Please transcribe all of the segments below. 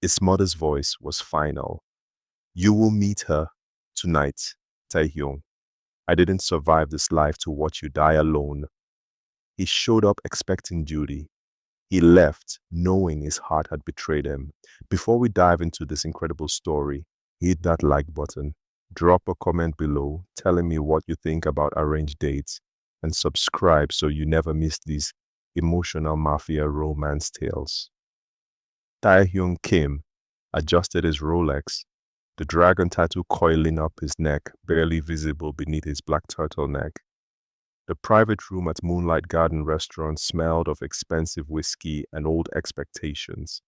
His mother's voice was final. You will meet her tonight, Taehyung. I didn't survive this life to watch you die alone. He showed up expecting duty. He left knowing his heart had betrayed him. Before we dive into this incredible story, hit that like button, drop a comment below telling me what you think about arranged dates, and subscribe so you never miss these emotional mafia romance tales. Taehyung Kim adjusted his Rolex, the dragon tattoo coiling up his neck, barely visible beneath his black turtleneck. The private room at Moonlight Garden restaurant smelled of expensive whiskey and old expectations.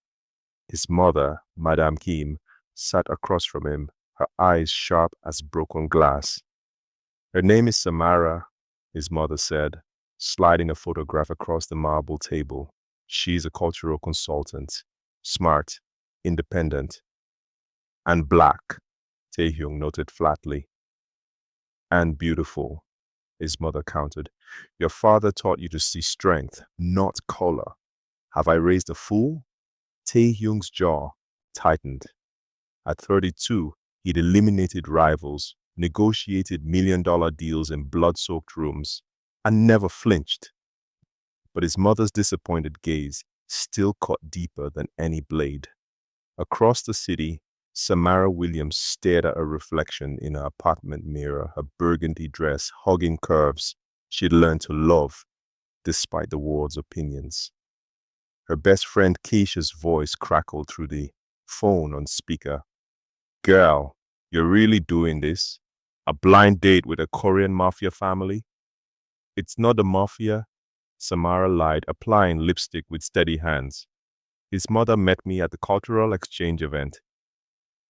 His mother, Madame Kim, sat across from him, her eyes sharp as broken glass. Her name is Samara, his mother said, sliding a photograph across the marble table. She's a cultural consultant, smart, independent, and black, Taehyung noted flatly. And beautiful, his mother countered. Your father taught you to see strength, not color. Have I raised a fool? Taehyung's jaw tightened. At 32, he'd eliminated rivals, negotiated million-dollar deals in blood-soaked rooms, and never flinched. But his mother's disappointed gaze still cut deeper than any blade. Across the city, Samara Williams stared at a reflection in her apartment mirror, her burgundy dress hugging curves she'd learned to love despite the world's opinions. Her best friend Keisha's voice crackled through the phone on speaker. Girl, you're really doing this? A blind date with a Korean mafia family? It's not the mafia, Samara lied, applying lipstick with steady hands. His mother met me at the cultural exchange event.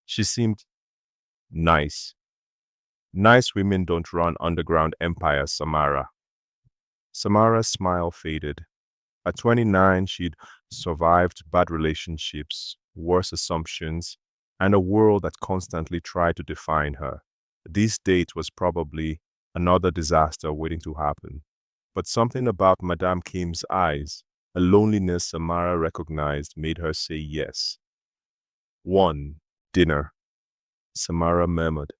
She seemed nice. Nice women don't run underground empires, Samara. Samara's smile faded. At 29, she'd survived bad relationships, worse assumptions, and a world that constantly tried to define her. This date was probably another disaster waiting to happen. But something about Madame Kim's eyes, a loneliness Samara recognized, made her say yes. One, dinner, Samara murmured.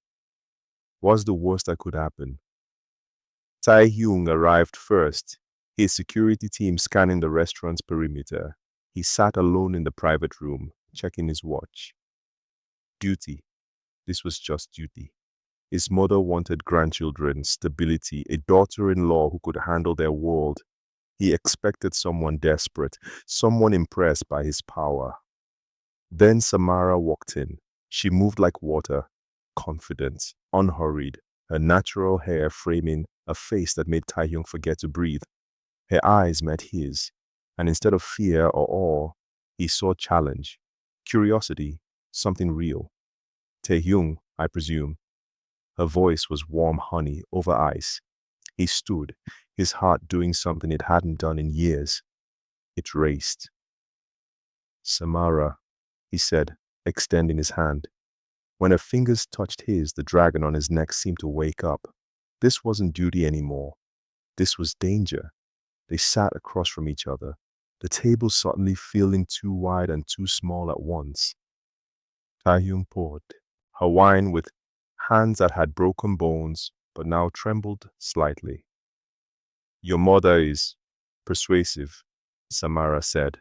What's the worst that could happen? Taehyung arrived first, his security team scanning the restaurant's perimeter. He sat alone in the private room, checking his watch. Duty. This was just duty. His mother wanted grandchildren, stability, a daughter-in-law who could handle their world. He expected someone desperate, someone impressed by his power. Then Samara walked in. She moved like water, confident, unhurried, her natural hair framing a face that made Taehyung forget to breathe. Her eyes met his, and instead of fear or awe, he saw challenge, curiosity, something real. Taehyung, I presume. Her voice was warm honey over ice. He stood, his heart doing something it hadn't done in years. It raced. Samara, he said, extending his hand. When her fingers touched his, the dragon on his neck seemed to wake up. This wasn't duty anymore. This was danger. They sat across from each other, the table suddenly feeling too wide and too small at once. Taehyung poured her wine with hands that had broken bones but now trembled slightly. Your mother is persuasive, Samara said,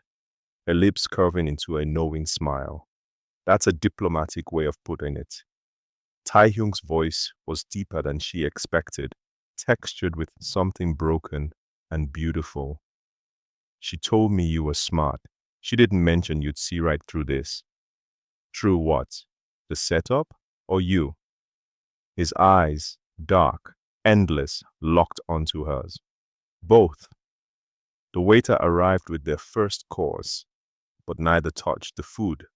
her lips curving into a knowing smile. That's a diplomatic way of putting it. Taehyung's voice was deeper than she expected, textured with something broken and beautiful. She told me you were smart. She didn't mention you'd see right through this. Through what? The setup or you? His eyes, dark, endless, locked onto hers. Both. The waiter arrived with their first course, but neither touched the food.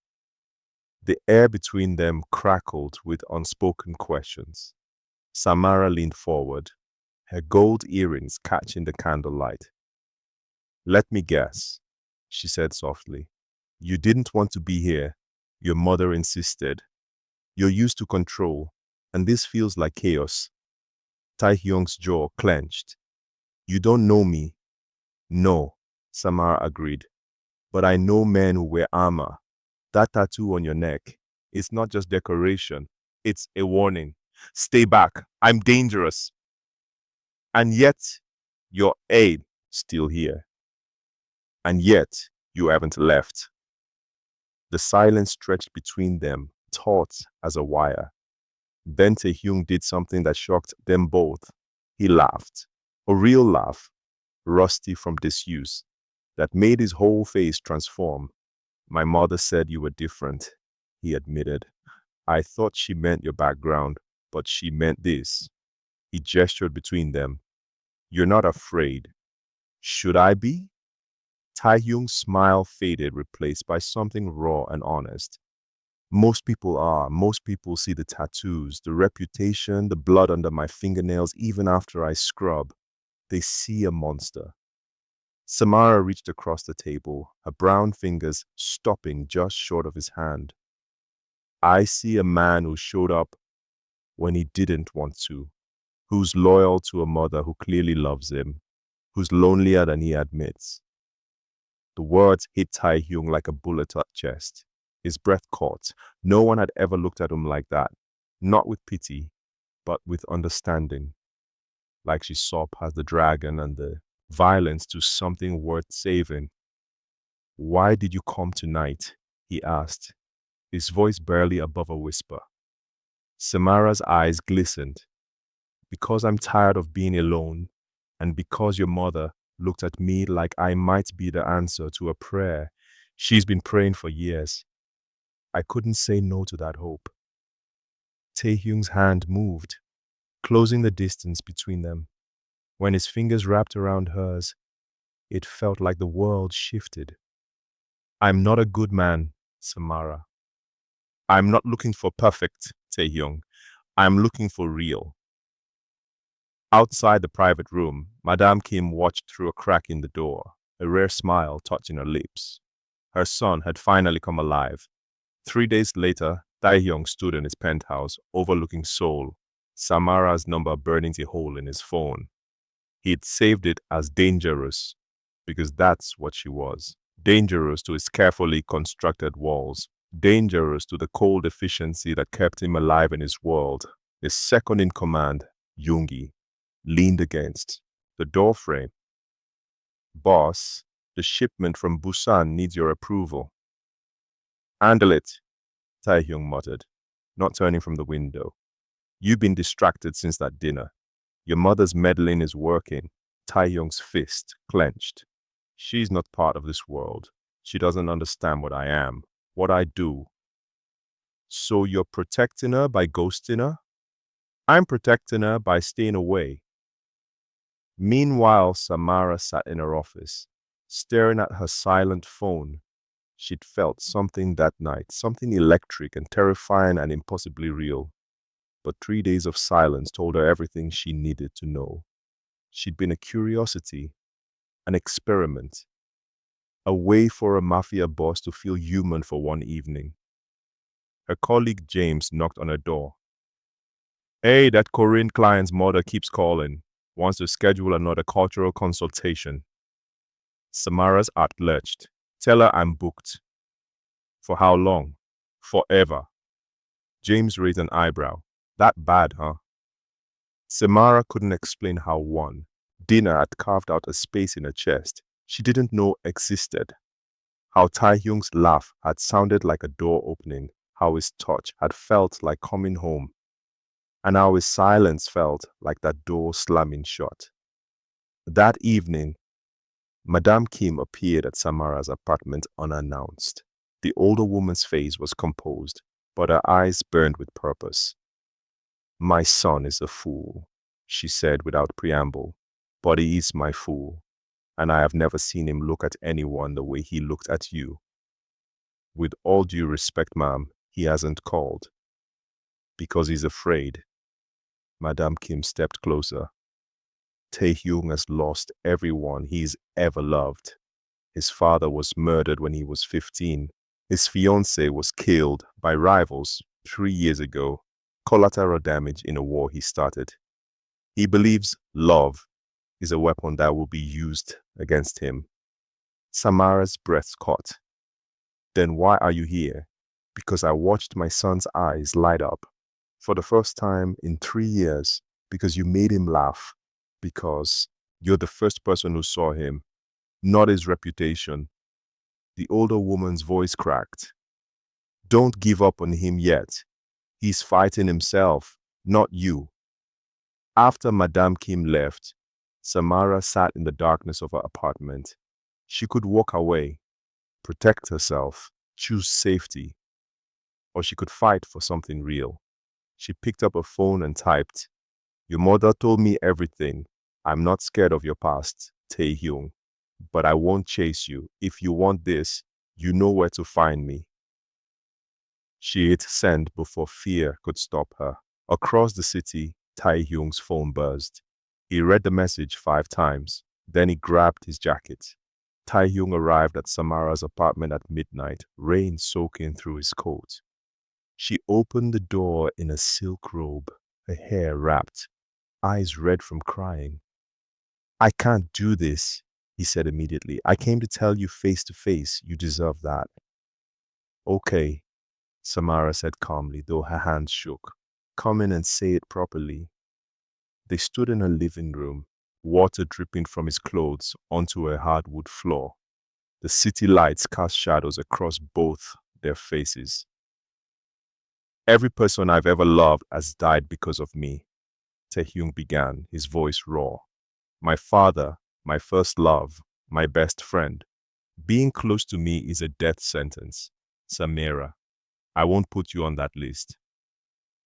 The air between them crackled with unspoken questions. Samara leaned forward, her gold earrings catching the candlelight. Let me guess, she said softly. You didn't want to be here. Your mother insisted. You're used to control, and this feels like chaos. Taehyung's jaw clenched. You don't know me. No, Samara agreed. But I know men who wear armor. That tattoo on your neck is not just decoration, it's a warning. Stay back. I'm dangerous. And yet, your aid still here. And yet, you haven't left. The silence stretched between them, taut as a wire. Then Taehyung did something that shocked them both. He laughed. A real laugh, rusty from disuse, that made his whole face transform. My mother said you were different, he admitted. I thought she meant your background, but she meant this. He gestured between them. You're not afraid. Should I be? Taehyung's smile faded, replaced by something raw and honest. Most people are. Most people see the tattoos, the reputation, the blood under my fingernails, even after I scrub. They see a monster. Samara reached across the table, her brown fingers stopping just short of his hand. I see a man who showed up when he didn't want to, who's loyal to a mother who clearly loves him, who's lonelier than he admits. The words hit Taehyung like a bullet to his chest. His breath caught. No one had ever looked at him like that. Not with pity, but with understanding. Like she saw past the dragon and the violence to something worth saving. Why did you come tonight? He asked, his voice barely above a whisper. Samara's eyes glistened. Because I'm tired of being alone, and because your mother looked at me like I might be the answer to a prayer she's been praying for years. I couldn't say no to that hope. Taehyung's hand moved, closing the distance between them. When his fingers wrapped around hers, it felt like the world shifted. I'm not a good man, Samara. I'm not looking for perfect, Taehyung. I'm looking for real. Outside the private room, Madame Kim watched through a crack in the door, a rare smile touching her lips. Her son had finally come alive. 3 days later, Taehyung stood in his penthouse, overlooking Seoul, Samara's number burning a hole in his phone. He'd saved it as dangerous, because that's what she was. Dangerous to his carefully constructed walls. Dangerous to the cold efficiency that kept him alive in his world. His second in command, Yoongi, leaned against the doorframe. Boss, the shipment from Busan needs your approval. Handle it, Taehyung muttered, not turning from the window. You've been distracted since that dinner. Your mother's meddling is working. Taehyung's fist clenched. She's not part of this world. She doesn't understand what I am, what I do. So you're protecting her by ghosting her? I'm protecting her by staying away. Meanwhile, Samara sat in her office, staring at her silent phone. She'd felt something that night, something electric and terrifying and impossibly real. But 3 days of silence told her everything she needed to know. She'd been a curiosity, an experiment, a way for a mafia boss to feel human for one evening. Her colleague James knocked on her door. Hey, that Korean client's mother keeps calling. Wants to schedule another cultural consultation. Samara's heart lurched. Tell her I'm booked. For how long? Forever. James raised an eyebrow. That bad, huh? Samara couldn't explain how one dinner had carved out a space in her chest she didn't know existed. How Taehyung's laugh had sounded like a door opening, how his touch had felt like coming home, and how his silence felt like that door slamming shut. That evening, Madame Kim appeared at Samara's apartment unannounced. The older woman's face was composed, but her eyes burned with purpose. My son is a fool, she said without preamble, but he is my fool, and I have never seen him look at anyone the way he looked at you. With all due respect, ma'am, he hasn't called. Because he's afraid. Madame Kim stepped closer. Taehyung has lost everyone he's ever loved. His father was murdered when he was 15. His fiancée was killed by rivals 3 years ago. Collateral damage in a war he started. He believes love is a weapon that will be used against him. Samara's breath caught. Then why are you here? Because I watched my son's eyes light up for the first time in 3 years, because you made him laugh, because you're the first person who saw him, not his reputation. The older woman's voice cracked. Don't give up on him yet. He's fighting himself, not you. After Madame Kim left, Samara sat in the darkness of her apartment. She could walk away, protect herself, choose safety, or she could fight for something real. She picked up a phone and typed, "Your mother told me everything. I'm not scared of your past, Tae-hyung, but I won't chase you. If you want this, you know where to find me." She hit send before fear could stop her. Across the city, Tae-hyung's phone buzzed. He read the message 5 times. Then he grabbed his jacket. Tae-hyung arrived at Samara's apartment at midnight, rain soaking through his coat. She opened the door in a silk robe, her hair wrapped, eyes red from crying. "I can't do this," he said immediately. "I came to tell you face to face. You deserve that." "Okay," Samara said calmly, though her hands shook. "Come in and say it properly." They stood in her living room, water dripping from his clothes onto a hardwood floor. The city lights cast shadows across both their faces. "Every person I've ever loved has died because of me," Tae-hyung began, his voice raw. "My father, my first love, my best friend. Being close to me is a death sentence. Samira, I won't put you on that list."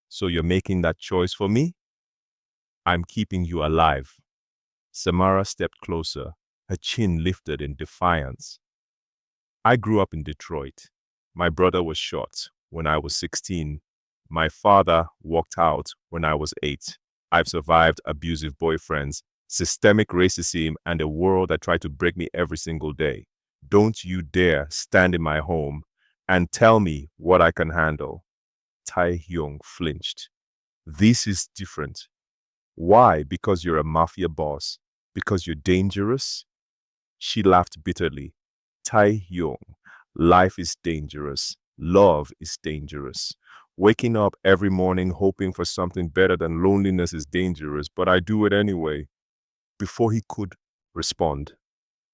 "So you're making that choice for me?" "I'm keeping you alive." Samara stepped closer, her chin lifted in defiance. "I grew up in Detroit. My brother was shot when I was 16. My father walked out when I was 8. I've survived abusive boyfriends, systemic racism, and a world that tried to break me every single day. Don't you dare stand in my home and tell me what I can handle." Tae-hyung flinched. "This is different." "Why? Because you're a mafia boss? Because you're dangerous?" She laughed bitterly. "Tae-hyung, life is dangerous. Love is dangerous. Waking up every morning hoping for something better than loneliness is dangerous, but I do it anyway." Before he could respond,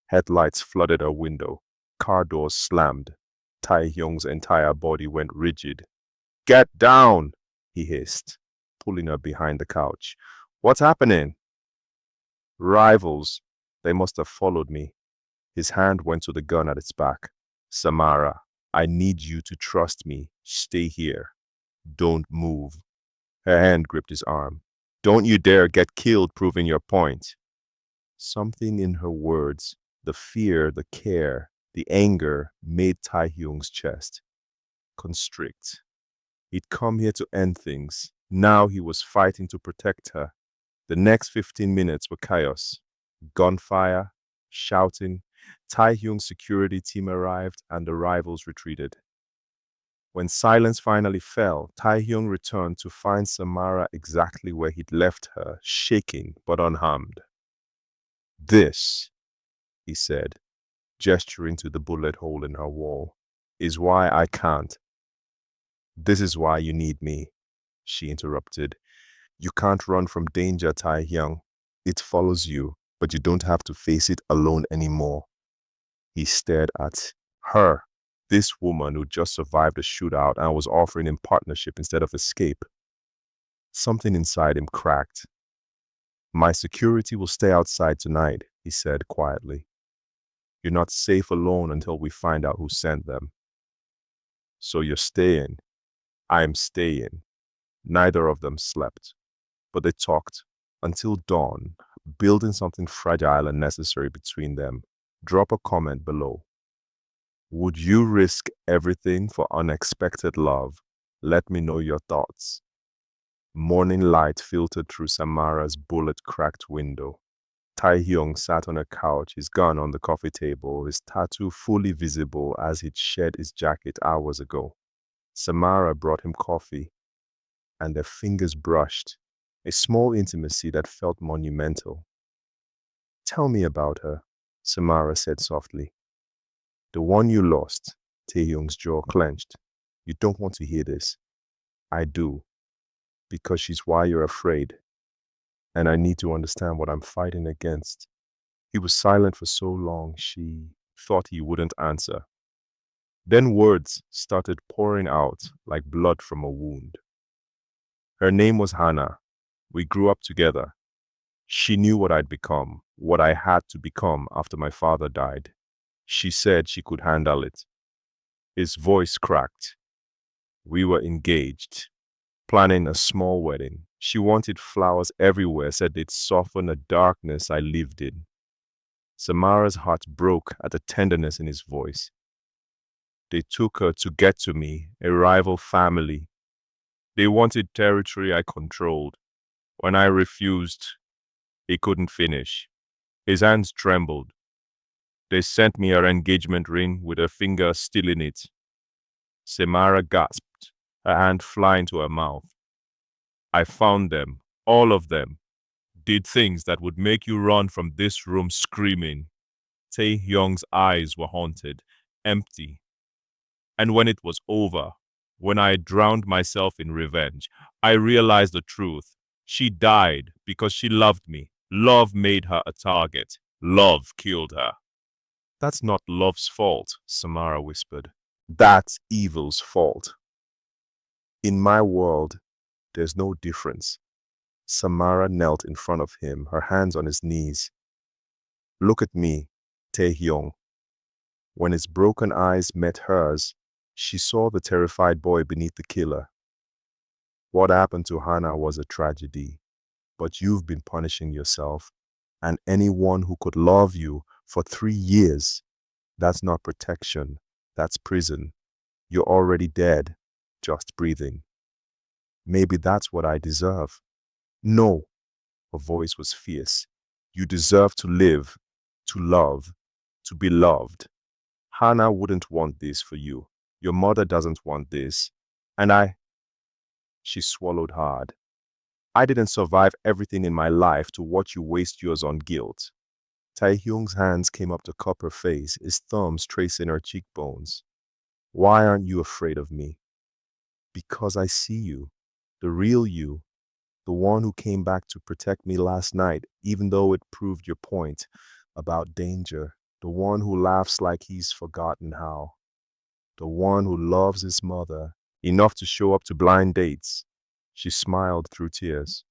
headlights flooded her window. Car doors slammed. Tae-hyung's entire body went rigid. "Get down!" he hissed, pulling her behind the couch. "What's happening?" "Rivals. They must have followed me." His hand went to the gun at its back. "Samara, I need you to trust me. Stay here. Don't move." Her hand gripped his arm. "Don't you dare get killed proving your point." Something in her words, the fear, the care, the anger, made Tae-hyung's chest constrict. He'd come here to end things. Now he was fighting to protect her. The next 15 minutes were chaos. Gunfire, shouting. Tae-hyung's security team arrived and the rivals retreated. When silence finally fell, Tae-hyung returned to find Samara exactly where he'd left her, shaking but unharmed. "This," he said, gesturing to the bullet hole in her wall, "is why I can't." "This is why you need me," she interrupted. "You can't run from danger, Tae-hyung. It follows you, but you don't have to face it alone anymore." He stared at her, this woman who just survived a shootout and was offering him partnership instead of escape. Something inside him cracked. "My security will stay outside tonight," he said quietly. "You're not safe alone until we find out who sent them." "So you're staying?" "I'm staying." Neither of them slept, but they talked until dawn, building something fragile and necessary between them. Drop a comment below. Would you risk everything for unexpected love? Let me know your thoughts. Morning light filtered through Samara's bullet-cracked window. Tae-hyung sat on a couch, his gun on the coffee table, his tattoo fully visible as he'd shed his jacket hours ago. Samara brought him coffee, and their fingers brushed, a small intimacy that felt monumental. "Tell me about her," Samara said softly. "The one you lost. Taehyung's jaw clenched. You don't want to hear this. I do, because she's why you're afraid, and I need to understand what I'm fighting against. He was silent for so long she thought he wouldn't answer. Then words started pouring out like blood from a wound. Her name was Hannah. We grew up together. She knew what I'd become, what I had to become after my father died. She said she could handle it. His voice cracked. We were engaged, planning a small wedding. She wanted flowers everywhere, said they'd soften the darkness I lived in. Samara's heart broke at the tenderness in his voice. They took her to get to me, a rival family. They wanted territory I controlled. When I refused, he couldn't finish. His hands trembled. They sent me her engagement ring with her finger still in it. Samara gasped, her hand flying to her mouth. I found them, all of them, did things that would make you run from this room screaming. Tae-hyung's eyes were haunted, empty. And when it was over, when I drowned myself in revenge, I realized the truth. She died because she loved me. Love made her a target. Love killed her. That's not love's fault, Samara whispered. That's evil's fault. In my world, there's no difference. Samara knelt in front of him, her hands on his knees. Look at me, Tae-hyung. When his broken eyes met hers, she saw the terrified boy beneath the killer. What happened to Hannah was a tragedy, but you've been punishing yourself and anyone who could love you for 3 years. That's not protection, that's prison. You're already dead, just breathing. Maybe that's what I deserve. No, her voice was fierce. You deserve to live, to love, to be loved. Hannah wouldn't want this for you. Your mother doesn't want this. And she swallowed hard. I didn't survive everything in my life to watch you waste yours on guilt. Tae-hyung's hands came up to cup her face, his thumbs tracing her cheekbones. Why aren't you afraid of me? Because I see you, the real you, the one who came back to protect me last night, even though it proved your point about danger, the one who laughs like he's forgotten how, the one who loves his mother enough to show up to blind dates. She smiled through tears.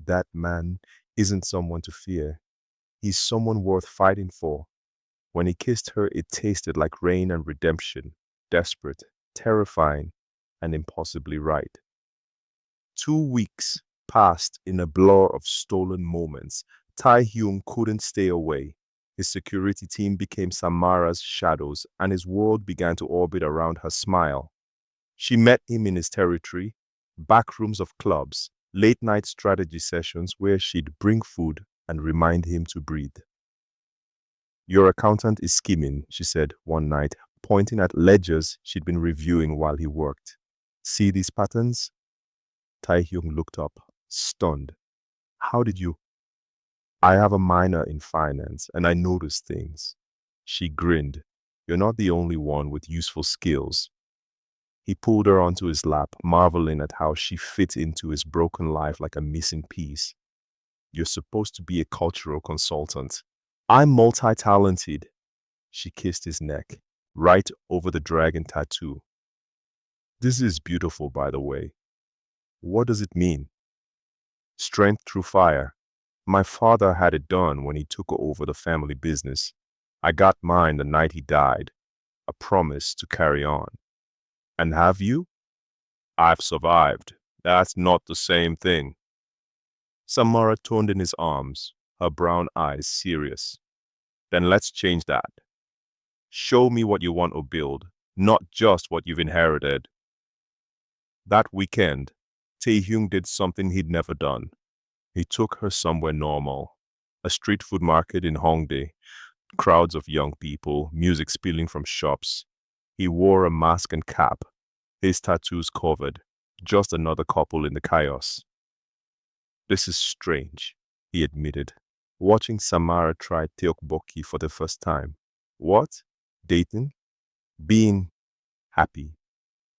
That man isn't someone to fear. He's someone worth fighting for. When he kissed her, it tasted like rain and redemption, desperate, terrifying, and impossibly right. 2 weeks passed in a blur of stolen moments. Tae-hyung couldn't stay away. His security team became Samara's shadows, and his world began to orbit around her smile. She met him in his territory, back rooms of clubs, late-night strategy sessions where she'd bring food and remind him to breathe. Your accountant is scheming, she said one night, pointing at ledgers she'd been reviewing while he worked. See these patterns? Tae-hyung looked up, stunned. How did you? I have a minor in finance, and I notice things. She grinned. You're not the only one with useful skills. He pulled her onto his lap, marveling at how she fit into his broken life like a missing piece. You're supposed to be a cultural consultant. I'm multi-talented. She kissed his neck, right over the dragon tattoo. This is beautiful, by the way. What does it mean? Strength through fire. My father had it done when he took over the family business. I got mine the night he died. A promise to carry on. And have you? I've survived. That's not the same thing. Samara turned in his arms, her brown eyes serious. Then let's change that. Show me what you want to build, not just what you've inherited. That weekend, Tae-hyung did something he'd never done. He took her somewhere normal, a street food market in Hongdae, crowds of young people, music spilling from shops. He wore a mask and cap, his tattoos covered, just another couple in the chaos. This is strange, he admitted, watching Samara try tteokbokki for the first time. What? Dating? Being happy.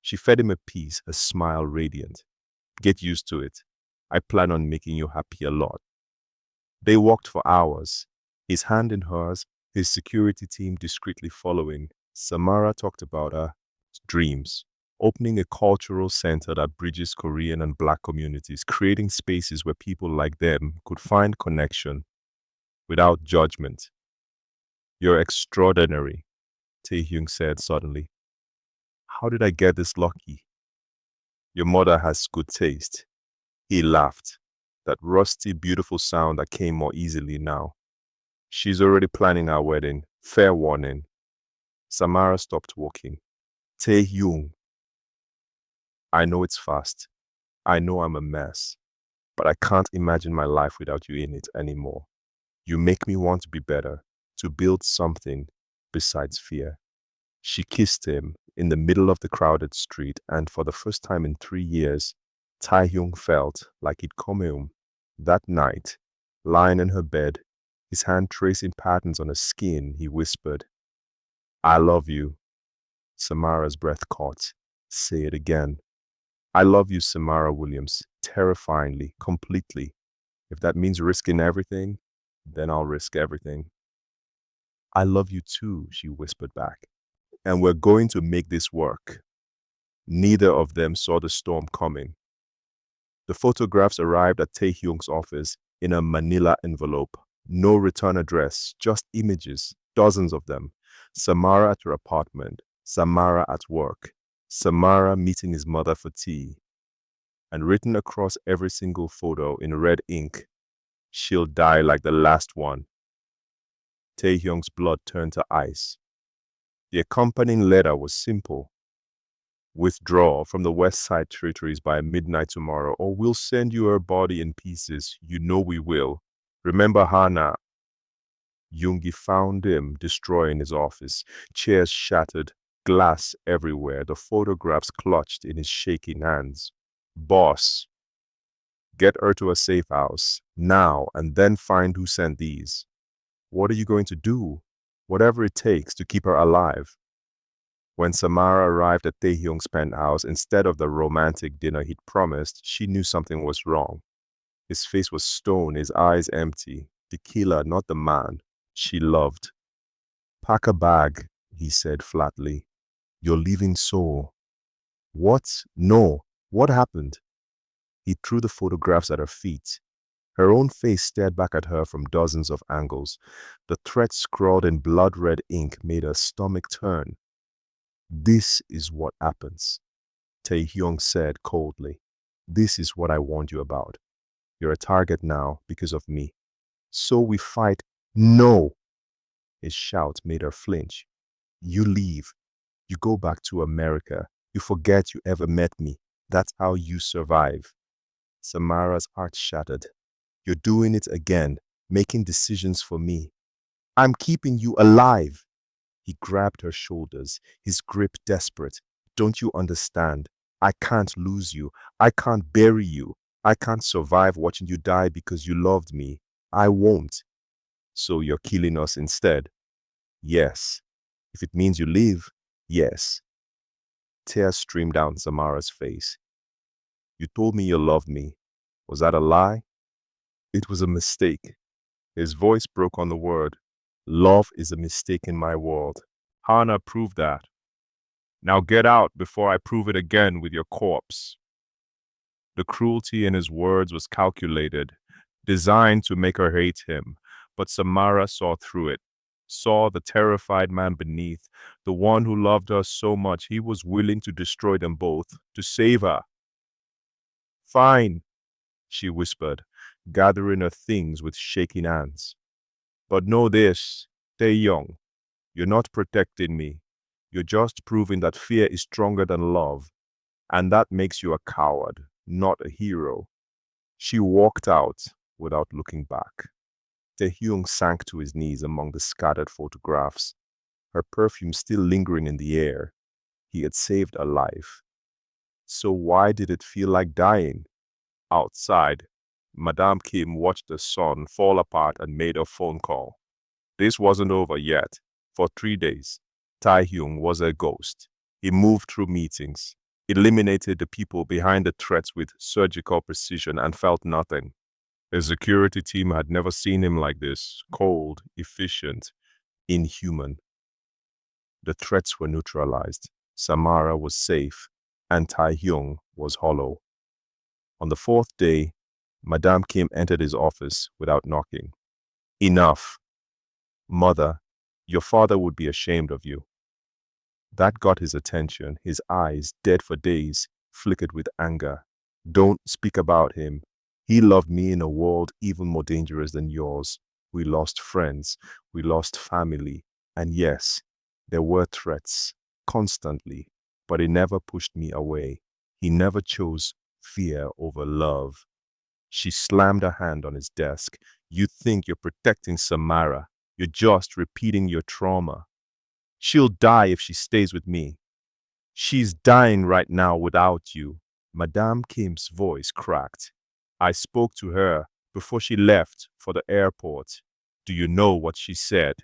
She fed him a peace, a smile radiant. Get used to it. I plan on making you happy a lot. They walked for hours, his hand in hers, his security team discreetly following. Samara talked about her dreams, opening a cultural center that bridges Korean and Black communities, creating spaces where people like them could find connection without judgment. You're extraordinary, Taehyung said suddenly. How did I get this lucky? Your mother has good taste. He laughed, that rusty, beautiful sound that came more easily now. She's already planning our wedding. Fair warning. Samara stopped walking. Taehyung, I know it's fast. I know I'm a mess. But I can't imagine my life without you in it anymore. You make me want to be better, to build something besides fear. She kissed him in the middle of the crowded street, and for the first time in 3 years, Taehyung felt like he'd come home. That night, lying in her bed, his hand tracing patterns on her skin, he whispered, I love you. Samara's breath caught. Say it again. I love you, Samara Williams, terrifyingly, completely. If that means risking everything, then I'll risk everything. I love you too, she whispered back. And we're going to make this work. Neither of them saw the storm coming. The photographs arrived at Taehyung's office in a manila envelope. No return address, just images, dozens of them. Samara at her apartment, Samara at work, Samara meeting his mother for tea. And written across every single photo in red ink, she'll die like the last one. Taehyung's blood turned to ice. The accompanying letter was simple. Withdraw from the West Side territories by midnight tomorrow, or we'll send you her body in pieces. You know we will. Remember Hana. Yoongi found him destroying his office. Chairs shattered, glass everywhere, the photographs clutched in his shaking hands. Boss, get her to a safe house, now, and then find who sent these. What are you going to do? Whatever it takes to keep her alive. When Samara arrived at Taehyung's penthouse, instead of the romantic dinner he'd promised, she knew something was wrong. His face was stone, his eyes empty. Tequila, not the man she loved. Pack a bag, he said flatly. You're leaving Seoul. What? No. What happened? He threw the photographs at her feet. Her own face stared back at her from dozens of angles. The threat scrawled in blood-red ink made her stomach turn. This is what happens, Taehyung said coldly. This is what I warned you about. You're a target now because of me. So we fight. No! His shout made her flinch. You leave. You go back to America. You forget you ever met me. That's how you survive. Samara's heart shattered. You're doing it again, making decisions for me. I'm keeping you alive. He grabbed her shoulders, his grip desperate. Don't you understand? I can't lose you. I can't bury you. I can't survive watching you die because you loved me. I won't. So you're killing us instead? Yes. If it means you leave, yes. Tears streamed down Samara's face. You told me you loved me. Was that a lie? It was a mistake. His voice broke on the word. Love is a mistake in my world. Hana proved that. Now get out before I prove it again with your corpse. The cruelty in his words was calculated, designed to make her hate him, but Samara saw through it, saw the terrified man beneath, the one who loved her so much he was willing to destroy them both, to save her. Fine, she whispered, gathering her things with shaking hands. But know this, Taehyung, you're not protecting me. You're just proving that fear is stronger than love, and that makes you a coward, not a hero. She walked out without looking back. Taehyung sank to his knees among the scattered photographs, her perfume still lingering in the air. He had saved a life. So why did it feel like dying? Outside, Madame Kim watched the sun fall apart and made a phone call. This wasn't over yet. For 3 days, Tae-hyung was a ghost. He moved through meetings, eliminated the people behind the threats with surgical precision, and felt nothing. The security team had never seen him like this, cold, efficient, inhuman. The threats were neutralized. Samara was safe, and Tae-hyung was hollow. On the fourth day, Madame Kim entered his office without knocking. Enough. Mother, your father would be ashamed of you. That got his attention. His eyes, dead for days, flickered with anger. Don't speak about him. He loved me in a world even more dangerous than yours. We lost friends. We lost family. And yes, there were threats, constantly, but he never pushed me away. He never chose fear over love. She slammed her hand on his desk. You think you're protecting Samara. You're just repeating your trauma. She'll die if she stays with me. She's dying right now without you. Madame Kim's voice cracked. I spoke to her before she left for the airport. Do you know what she said?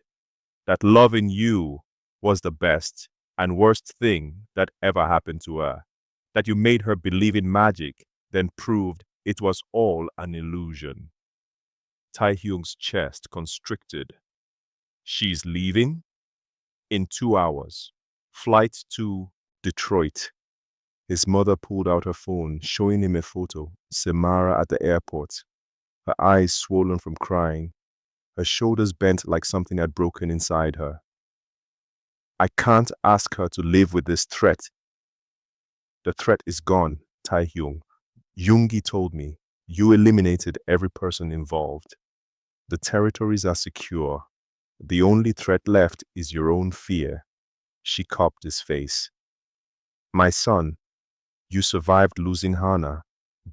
That loving you was the best and worst thing that ever happened to her. That you made her believe in magic, then proved it was all an illusion. Tae-hyung's chest constricted. She's leaving? In 2 hours. Flight to Detroit. His mother pulled out her phone, showing him a photo. Samara at the airport. Her eyes swollen from crying. Her shoulders bent like something had broken inside her. I can't ask her to live with this threat. The threat is gone, Tae-hyung. Yoongi told me. You eliminated every person involved. The territories are secure. The only threat left is your own fear. She copped his face. My son, you survived losing Hana,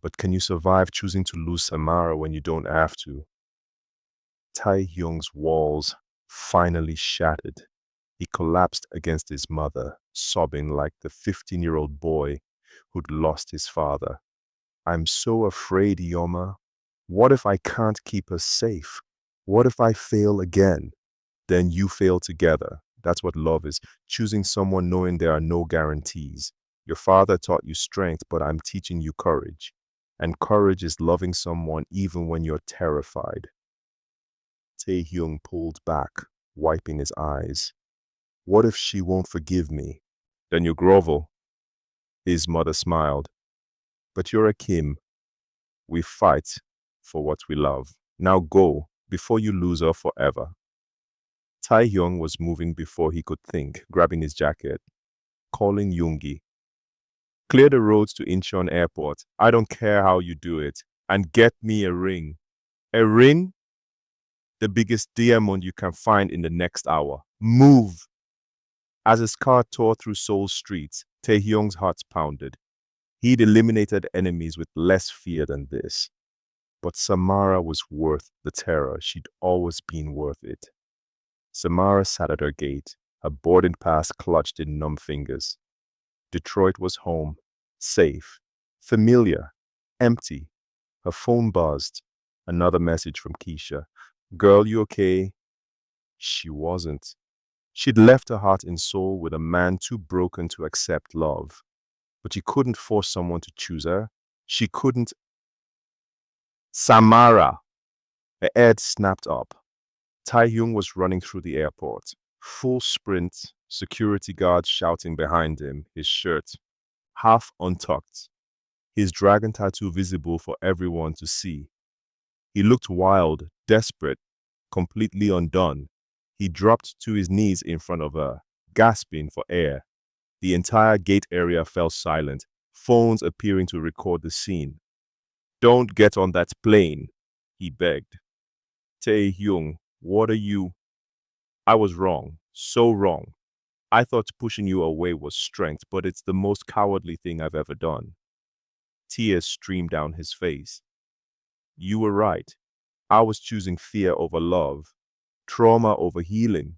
but can you survive choosing to lose Samara when you don't have to? Tae-hyung's walls finally shattered. He collapsed against his mother, sobbing like the 15-year-old boy who'd lost his father. I'm so afraid, Yoma. What if I can't keep her safe? What if I fail again? Then you fail together. That's what love is. Choosing someone knowing there are no guarantees. Your father taught you strength, but I'm teaching you courage. And courage is loving someone even when you're terrified. Tae-hyung pulled back, wiping his eyes. What if she won't forgive me? Then you grovel. His mother smiled. But you're a Kim. We fight for what we love. Now go, before you lose her forever. Tae-hyung was moving before he could think, grabbing his jacket, calling Yoongi. Clear the roads to Incheon Airport. I don't care how you do it. And get me a ring. A ring? The biggest diamond you can find in the next hour. Move! As his car tore through Seoul streets, Tae-hyung's heart pounded. He'd eliminated enemies with less fear than this. But Samara was worth the terror. She'd always been worth it. Samara sat at her gate, her boarding pass clutched in numb fingers. Detroit was home, safe, familiar, empty. Her phone buzzed. Another message from Keisha. Girl, you okay? She wasn't. She'd left her heart in Seoul with a man too broken to accept love. But she couldn't force someone to choose her. She couldn't. Samara! Her head snapped up. Tae-hyung was running through the airport. Full sprint, security guards shouting behind him, his shirt half untucked, his dragon tattoo visible for everyone to see. He looked wild, desperate, completely undone. He dropped to his knees in front of her, gasping for air. The entire gate area fell silent, phones appearing to record the scene. Don't get on that plane, he begged. Tae-hyung, what are you? I was wrong, so wrong. I thought pushing you away was strength, but it's the most cowardly thing I've ever done. Tears streamed down his face. You were right. I was choosing fear over love, trauma over healing,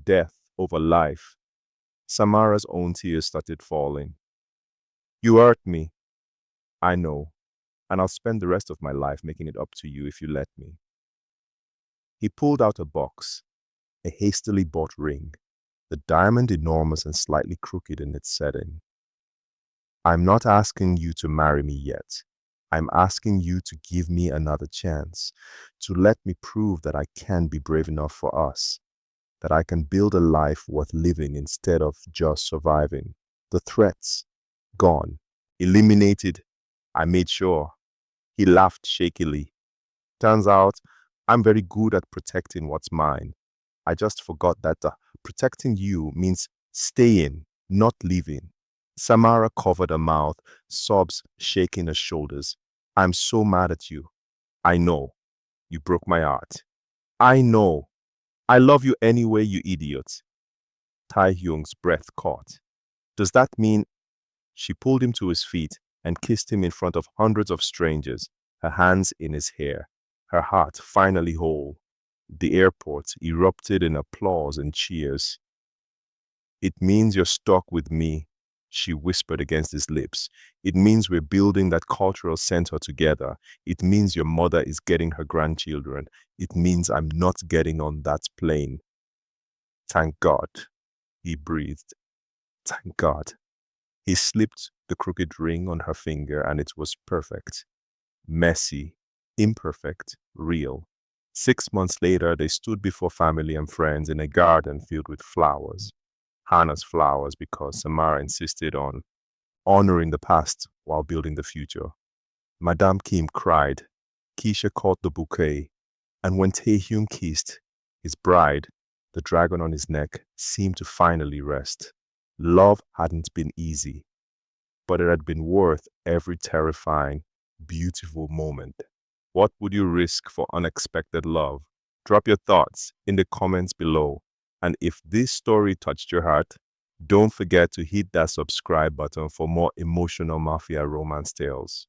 death over life. Samara's own tears started falling. You hurt me. I know, and I'll spend the rest of my life making it up to you if you let me. He pulled out a box, a hastily bought ring. the diamond enormous and slightly crooked in its setting. I'm not asking you to marry me yet. I'm asking you to give me another chance, to let me prove that I can be brave enough for us, that I can build a life worth living instead of just surviving. The threats, gone, eliminated. I made sure. He laughed shakily. Turns out, I'm very good at protecting what's mine. I just forgot that protecting you means staying, not leaving. Samara covered her mouth, sobs shaking her shoulders. I'm so mad at you. I know. You broke my heart. I know. I love you anyway, you idiot. Tai Hyung's breath caught. Does that mean? She pulled him to his feet and kissed him in front of hundreds of strangers, her hands in his hair, her heart finally whole. The airport erupted in applause and cheers. It means you're stuck with me, she whispered against his lips. It means we're building that cultural center together. It means your mother is getting her grandchildren. It means I'm not getting on that plane. Thank God, he breathed. Thank God. He slipped the crooked ring on her finger and it was perfect. Messy, imperfect, real. 6 months later, they stood before family and friends in a garden filled with flowers. Hannah's flowers because Samara insisted on honoring the past while building the future. Madame Kim cried. Keisha caught the bouquet. And when Taehyung kissed his bride, the dragon on his neck seemed to finally rest. Love hadn't been easy, but it had been worth every terrifying, beautiful moment. What would you risk for unexpected love? Drop your thoughts in the comments below. And if this story touched your heart, don't forget to hit that subscribe button for more emotional mafia romance tales.